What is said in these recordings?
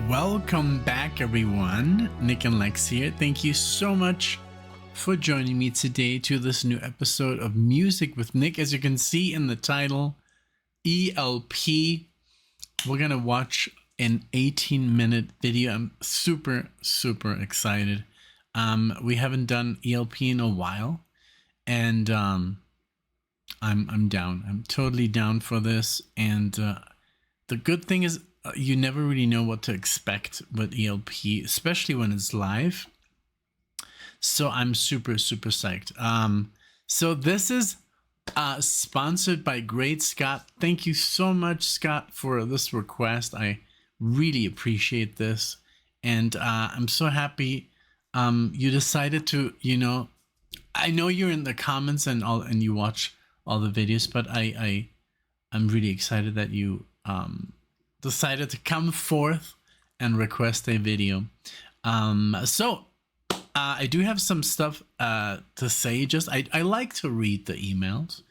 Welcome back, everyone. NicknLex here. Thank you so much for joining me today to this new episode of Music with Nick. As you can see in the title, ELP. We're gonna watch an 18-minute video. I'm super excited. We haven't done ELP in a while, and I'm down. I'm totally down for this. And the good thing is, you never really know what to expect with ELP, especially when it's live. So I'm super psyched. So this is sponsored by Great Scott. Thank you so much, Scott, for this request. I really appreciate this, and I'm so happy you decided to, I know you're in the comments and all, and you watch all the videos, but I'm really excited that you decided to come forth and request a video. So I do have some stuff to say. Just I like to read the emails.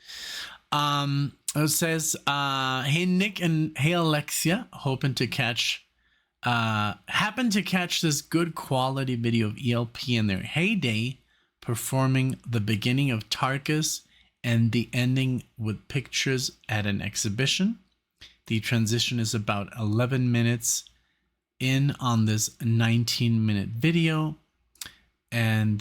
It says, hey Nick and hey Alexia, happened to catch this good quality video of ELP in their heyday, performing the beginning of Tarkus and the ending with pictures at an exhibition. The transition is about 11 minutes in on this 19-minute video. And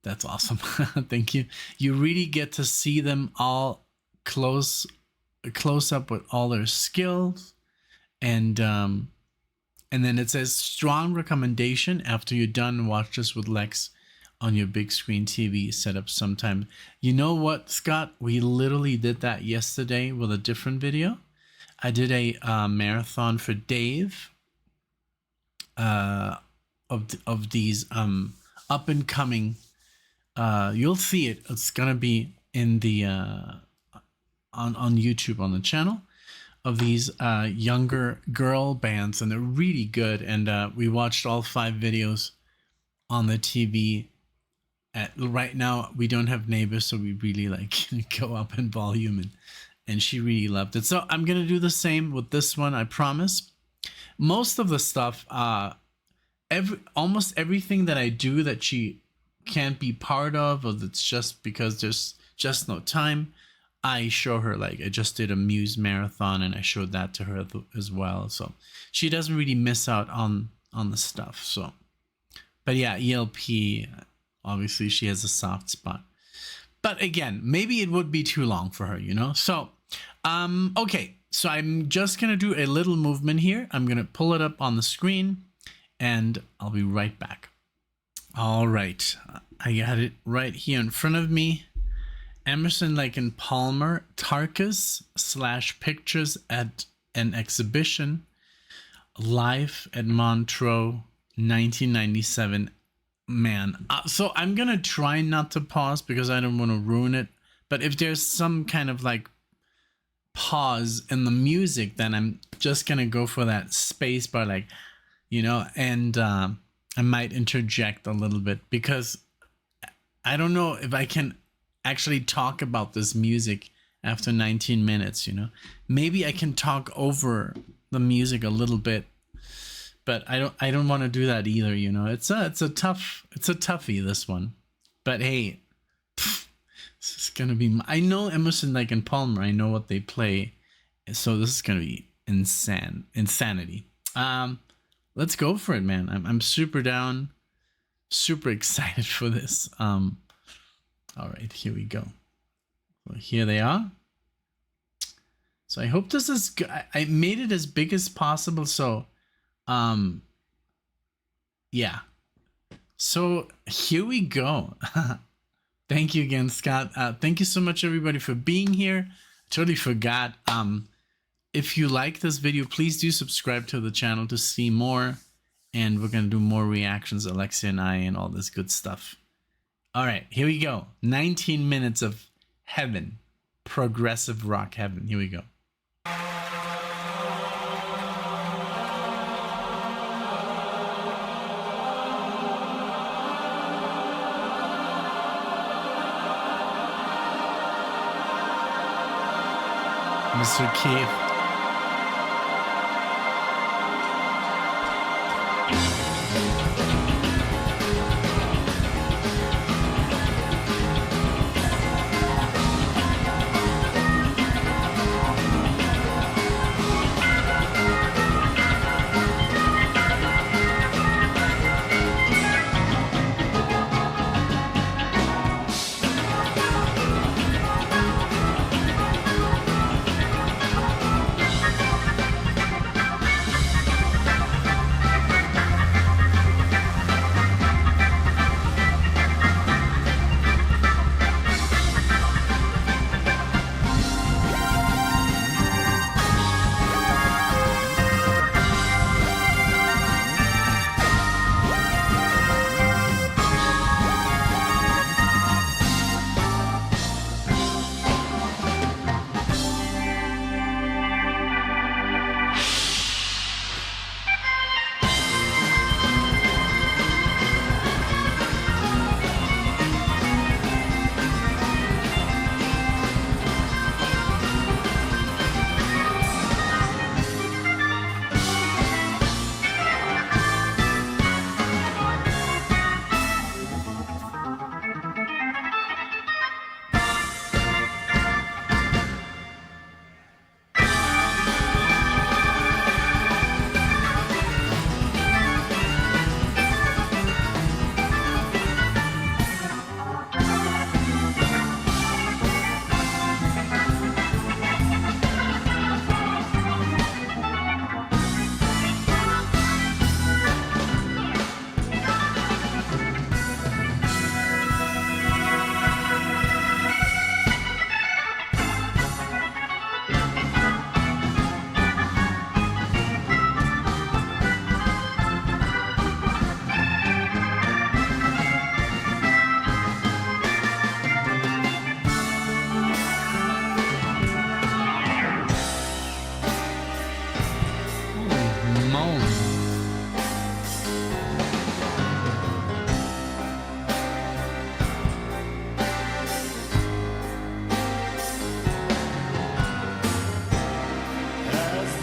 that's awesome. Thank you. You really get to see them all close up with all their skills. And then it says, strong recommendation. After you're done, watch this with Lex on your big screen TV setup sometime. You know what, Scott? We literally did that yesterday with a different video. I did a marathon for Dave of these up and coming. You'll see it. It's gonna be in the on YouTube on the channel of these younger girl bands, and they're really good. And we watched all 5 videos on the TV. Right now we don't have neighbors, so we really go up in volume, and she really loved it. So I'm gonna do the same with this one, I promise. Most of the stuff, almost everything that I do that she can't be part of, or that's just because there's just no time, I show her. Like, I just did a Muse marathon and I showed that to her as well, so she doesn't really miss out on the stuff. So, but yeah, ELP, obviously she has a soft spot, but again, maybe it would be too long for her, so okay, so I'm just gonna do a little movement here. I'm gonna pull it up on the screen and I'll be right back. All right, I got it right here in front of me. Emerson, Lake and Palmer, Tarkus / pictures at an exhibition, live at Montreux, 1997. Man, so I'm gonna try not to pause because I don't want to ruin it, but if there's some kind of pause in the music, then I'm just gonna go for that space bar, and I might interject a little bit because I don't know if I can actually talk about this music after 19 minutes. Maybe I can talk over the music a little bit, but I don't want to do that either. It's a toughie, this one. But hey, this is gonna be. I know Emerson, Lake and Palmer. I know what they play, so this is gonna be insanity. Let's go for it, man. I'm super down, super excited for this. All right, here we go. Well, here they are. So I hope this is good. I made it as big as possible. So, yeah. So here we go. Thank you again, Scott. Thank you so much, everybody, for being here. Totally forgot. If you like this video, please do subscribe to the channel to see more. And we're going to do more reactions, Alexia and I, and all this good stuff. All right, here we go. 19 minutes of heaven. Progressive rock heaven. Here we go. Mr. Keith.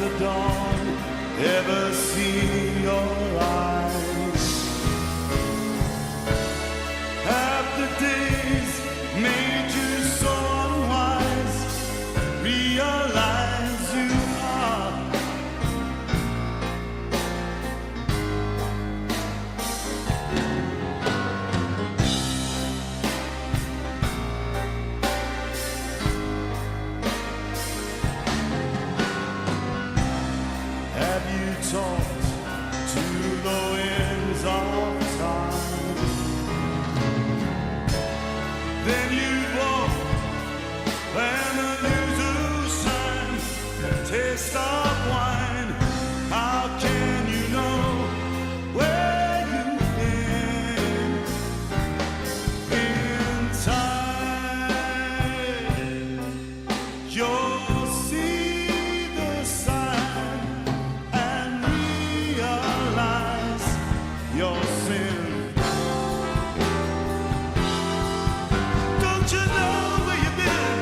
the dawn ever seen your eyes? Have the days made you so unwise? Realize you are. Have you talked to the winds of time? Then you walk and the news will shine. Taste of wine. How can you know where you've been in time? You'll see the sign and realize your sin. Don't you know where you've been?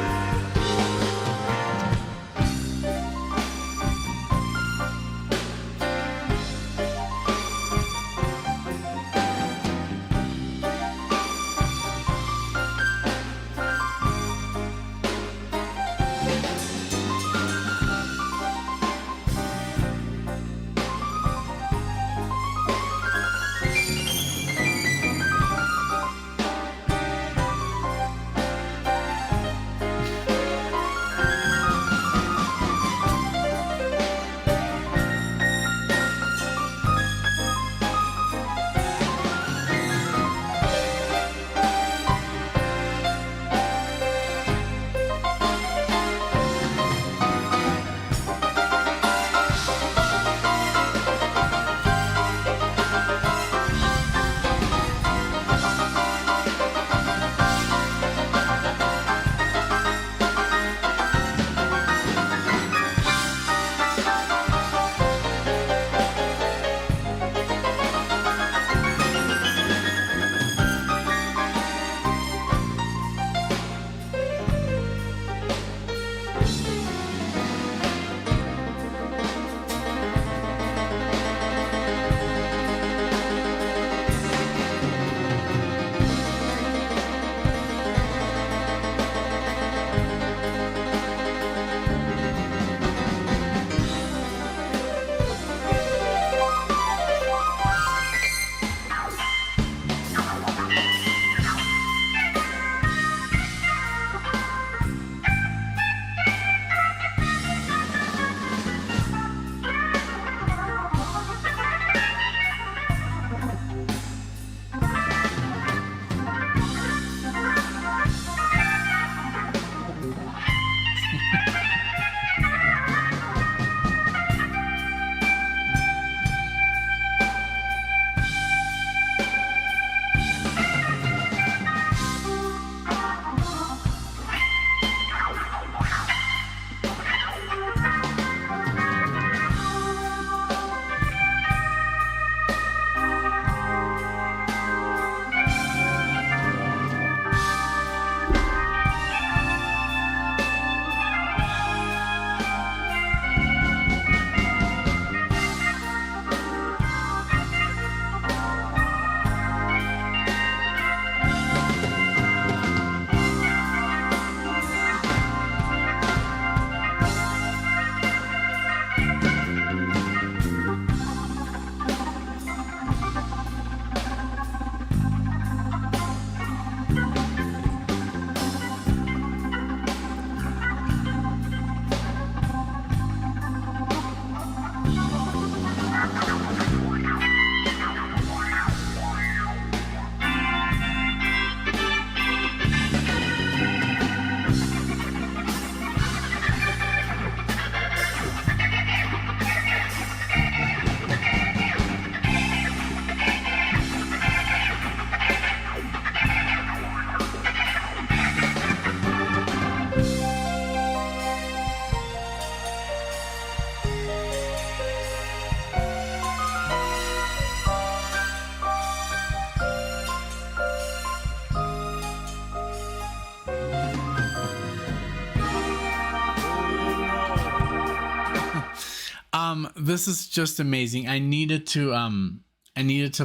This is just amazing. I needed to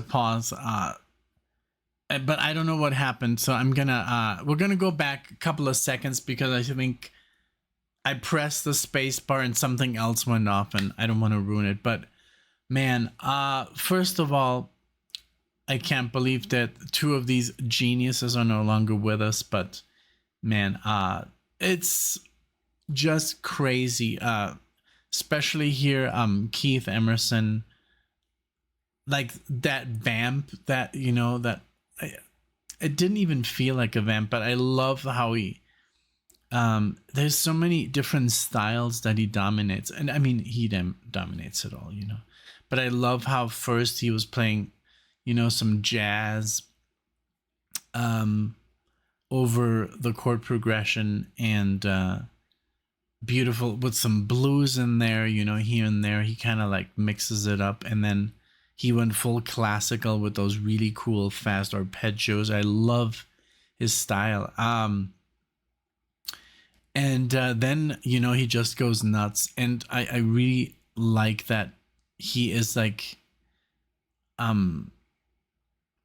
pause, but I don't know what happened, so we're gonna go back a couple of seconds because I think I pressed the space bar and something else went off, and I don't want to ruin it. But man, first of all, I can't believe that two of these geniuses are no longer with us. But man, it's just crazy. Especially here, Keith Emerson, like that vamp that it didn't even feel like a vamp, but I love how he there's so many different styles that he dominates, and I mean he dominates it all, but I love how first he was playing some jazz over the chord progression, and beautiful with some blues in there, here and there. He kind of like mixes it up, and then he went full classical with those really cool fast arpeggios. I love his style. And then he just goes nuts, and I really like that he is like I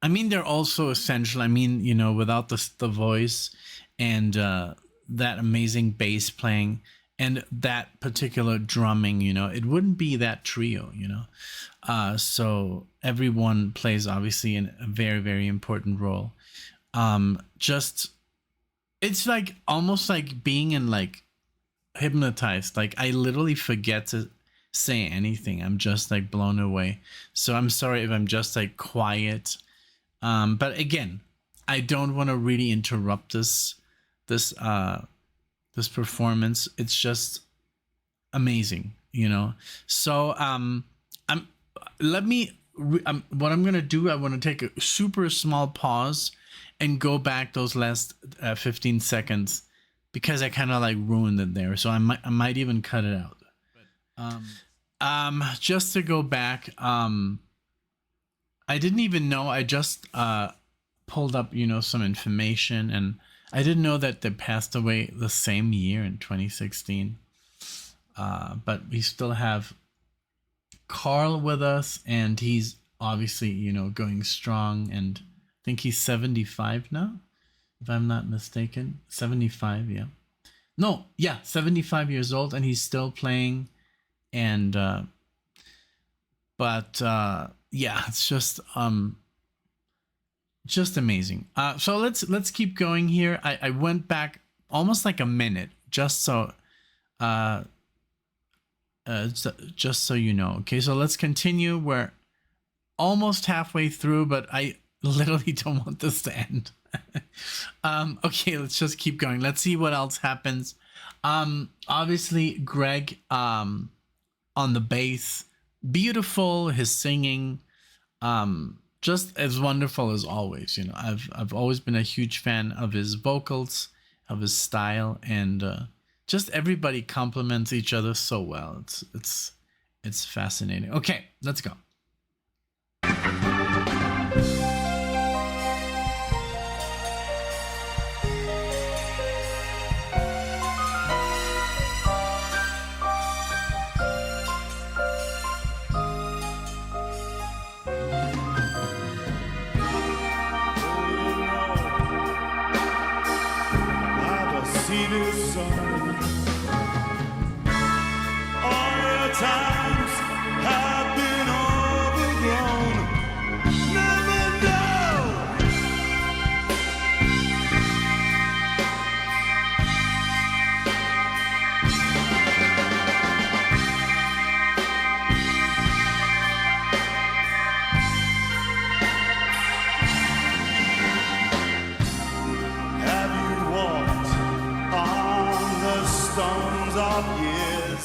mean, they're also essential. I mean, without the voice and that amazing bass playing and that particular drumming, it wouldn't be that trio, so everyone plays obviously a very, very important role. It's like almost like being in like hypnotized. Like I literally forget to say anything. I'm just like blown away. So I'm sorry if I'm just like quiet. But again, I don't want to really interrupt this performance. It's just amazing, So what I'm gonna do, I want to take a super small pause and go back those last 15 seconds because I kind of like ruined it there. So I might even cut it out. Just to go back, I didn't even know. I just pulled up, some information, and I didn't know that they passed away the same year in 2016. But we still have Carl with us, and he's obviously, going strong, and I think he's 75 now, if I'm not mistaken. 75, yeah. No, yeah, 75 years old, and he's still playing. And yeah, it's just amazing. So let's keep going here. I went back almost like a minute just so you know. Okay, so let's continue. We're almost halfway through, but I literally don't want this to end. Okay, let's just keep going. Let's see what else happens. Obviously Greg on the bass, beautiful. His singing, just as wonderful as always. I've always been a huge fan of his vocals, of his style, and just everybody complements each other so well. It's fascinating. Okay, let's go. Times have been overgrown. Never know. Have you walked on the stones of years?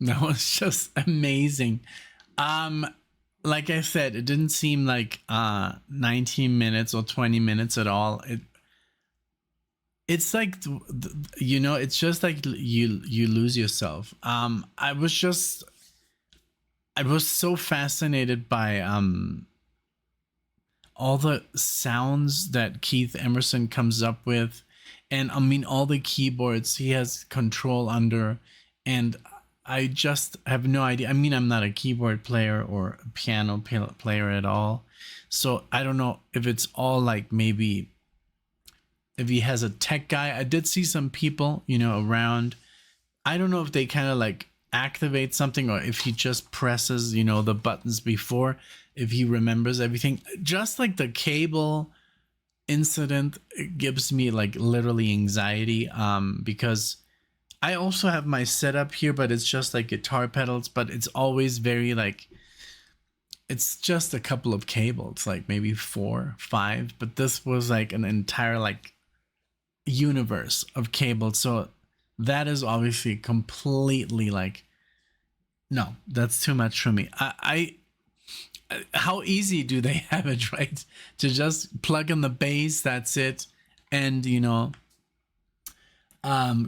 That was just amazing. Um, like I said, it didn't seem like 19 minutes or 20 minutes at all. It's like it's just like you lose yourself. I was so fascinated by all the sounds that Keith Emerson comes up with, and I mean all the keyboards he has control under, and I just have no idea. I mean, I'm not a keyboard player or a piano player at all, so I don't know if it's all like maybe if he has a tech guy. I did see some people, around. I don't know if they kind of like activate something or if he just presses, the buttons before, if he remembers everything. Just like the cable incident, it gives me like literally anxiety, because I also have my setup here, but it's just like guitar pedals, but it's always very like, it's just a couple of cables, like maybe 4, 5, but this was like an entire like universe of cables. So that is obviously completely like, no, that's too much for me. How easy do they have it, right? To just plug in the bass, that's it. And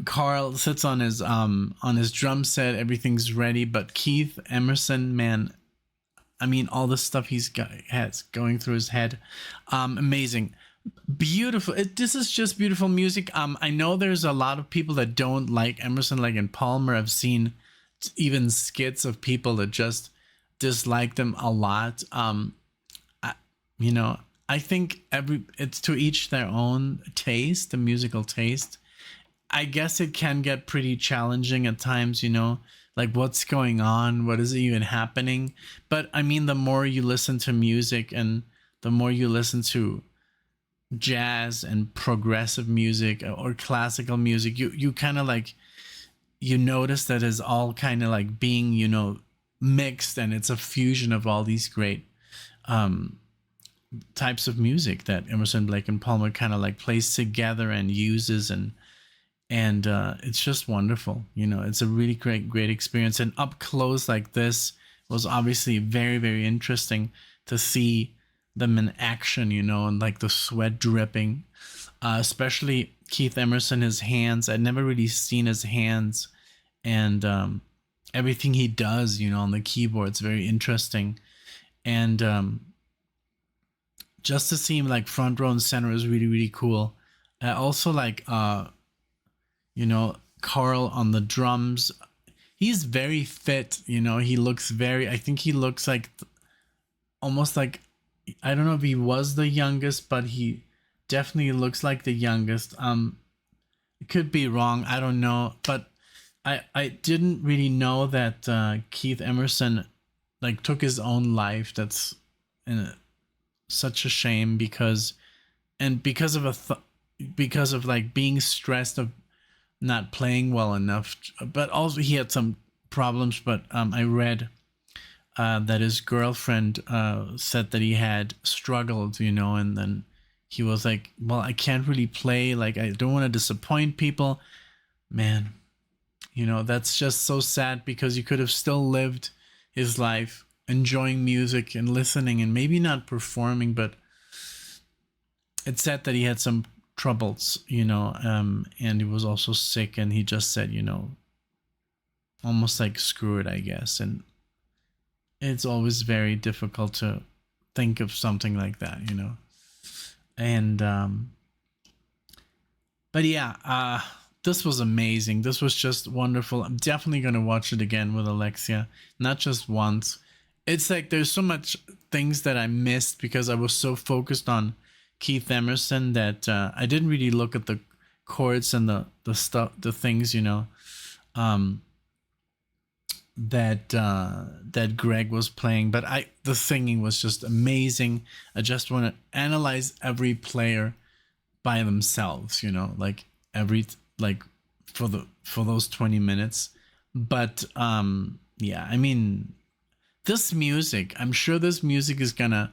Carl sits on his drum set, everything's ready. But Keith Emerson, man, I mean, all the stuff has going through his head, amazing, beautiful. This is just beautiful music. I know there's a lot of people that don't like Emerson, like in Palmer. I've seen even skits of people that just dislike them a lot. I, I think it's to each their own taste, the musical taste. I guess it can get pretty challenging at times, like what's going on, what is even happening. But I mean, the more you listen to music and the more you listen to jazz and progressive music or classical music, you kind of like, you notice that it's all kind of like being, mixed, and it's a fusion of all these great types of music that Emerson, Blake, and Palmer kind of like plays together and uses, and it's just wonderful. It's a really great experience, and up close like this was obviously very, very interesting to see them in action, and like the sweat dripping, especially Keith Emerson, his hands. I'd never really seen his hands, and everything he does, on the keyboard. It's very interesting, and just to see him like front row and center is really, really cool. I also like Carl on the drums. He's very fit, he looks very, I think he looks like almost like, I don't know if he was the youngest, but he definitely looks like the youngest. It could be wrong, I don't know, but I didn't really know that Keith Emerson like took his own life. That's such a shame, because of like being stressed of not playing well enough, but also he had some problems. But I read that his girlfriend said that he had struggled, and then he was like, well, I can't really play, like I don't want to disappoint people, man. That's just so sad, because you could have still lived his life enjoying music and listening and maybe not performing, but it's sad that he had some troubles, and he was also sick, and he just said, almost like screw it, I guess. And it's always very difficult to think of something like that, and but yeah, this was amazing. This was just wonderful. I'm definitely going to watch it again with Alexia, not just once. It's like there's so much things that I missed because I was so focused on Keith Emerson that I didn't really look at the chords and the stuff, the things, that Greg was playing. But the singing was just amazing. I just want to analyze every player by themselves, like for those 20 minutes. But yeah, I mean, this music, I'm sure this music is gonna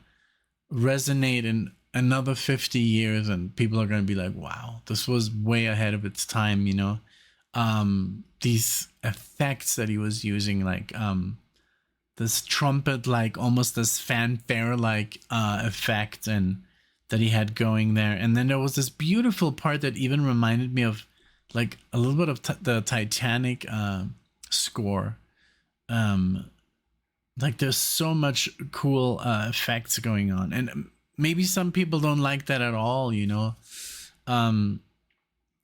resonate in another 50 years, and people are gonna be like, wow, this was way ahead of its time. these effects that he was using, like this trumpet, like almost this fanfare like effect, and that he had going there. And then there was this beautiful part that even reminded me of like a little bit of the Titanic score. Like there's so much cool effects going on, and maybe some people don't like that at all, you know.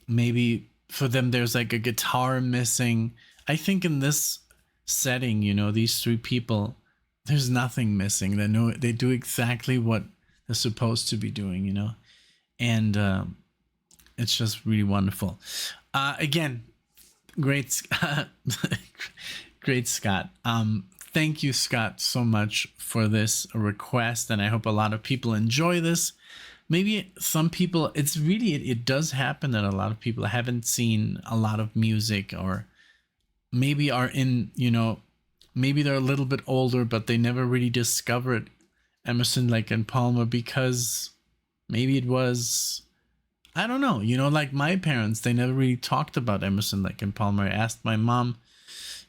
Maybe for them there's like a guitar missing. I think in this setting, you know, these three people, there's nothing missing. They do exactly what they're supposed to be doing, you know. And it's just really wonderful. Again, great great, Scott. Thank you, Scott, so much for this request, and I hope a lot of people enjoy this. Maybe some people, it's really, it does happen that a lot of people haven't seen a lot of music, or maybe are in, you know, maybe they're a little bit older, but they never really discovered Emerson, Lake and Palmer, because maybe it was, I don't know, you know, like my parents, they never really talked about Emerson, Lake and Palmer. I asked my mom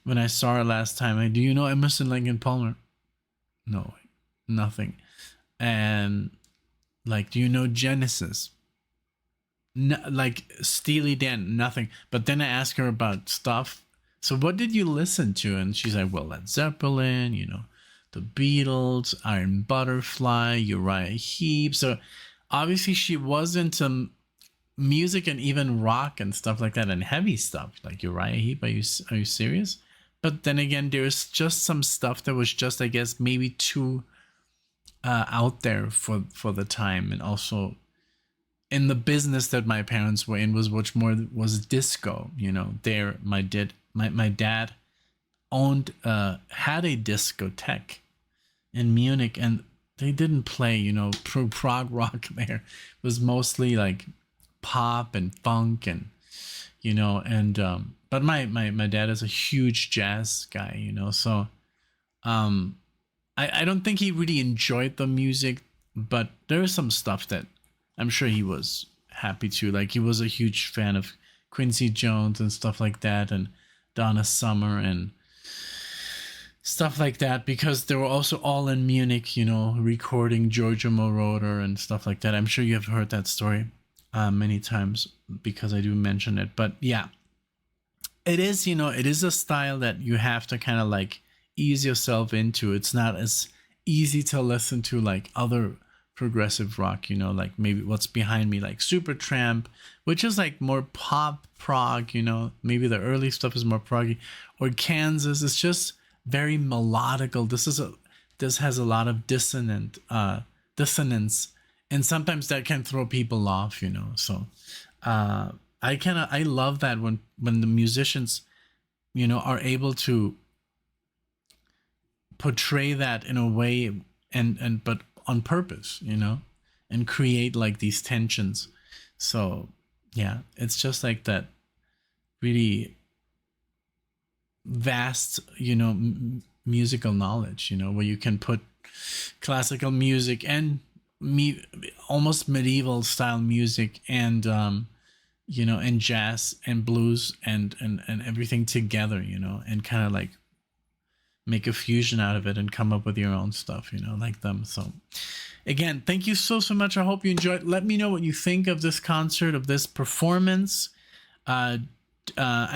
when I saw her last time, do you know Emerson, Lake and Palmer? No, nothing. And like, do you know Genesis? No, like Steely Dan, nothing. But then I asked her about stuff. So what did you listen to? And she's like, well, Led Zeppelin, you know, the Beatles, Iron Butterfly, Uriah Heep. So obviously she was into music and even rock and stuff like that, and heavy stuff like Uriah Heep. Are you serious? But then again, there's just some stuff that was just, I guess, maybe too out there for the time, and also in the business that my parents were in was much more was disco. You know, my dad owned had a discotheque in Munich, and they didn't play, you know, prog rock there. It was mostly like pop and funk, and you know, and but my dad is a huge jazz guy, you know, so I don't think he really enjoyed the music, but there is some stuff that I'm sure he was happy to. Like, he was a huge fan of Quincy Jones and stuff like that, and Donna Summer and stuff like that, because they were also all in Munich, you know, recording Giorgio Moroder and stuff like that. I'm sure you have heard that story many times, because I do mention it. But yeah, it is, you know, it is a style that you have to kind of like ease yourself into. It's not as easy to listen to like other progressive rock, you know, like maybe what's behind me, like Supertramp, which is like more pop prog, you know, maybe the early stuff is more proggy, or Kansas is just very melodical. This has a lot of dissonance, and sometimes that can throw people off, you know. So I love that when the musicians, you know, are able to portray that in a way, and but on purpose, you know, and create like these tensions. So yeah, it's just like that really vast, you know, musical knowledge, you know, where you can put classical music and almost medieval style music, and you know, and jazz and blues and everything together, you know, and kind of like make a fusion out of it and come up with your own stuff, you know, like them. So again, thank you so much. I hope you enjoyed. Let me know what you think of this concert, of this performance. I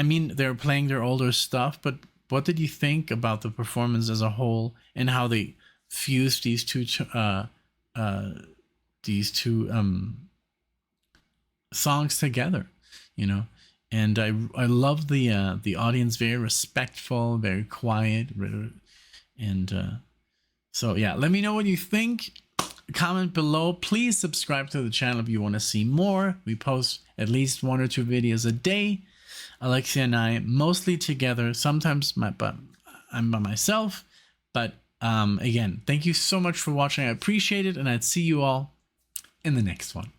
mean, they're playing their older stuff, but what did you think about the performance as a whole, and how they fused these two songs together, you know? And I love the audience, very respectful, very quiet, and so yeah, let me know what you think. Comment below. Please subscribe to the channel if you want to see more. We post at least 1 or 2 videos a day. Alexia and I, mostly together. Sometimes I'm by myself. But again, thank you so much for watching. I appreciate it, and I'd see you all in the next one.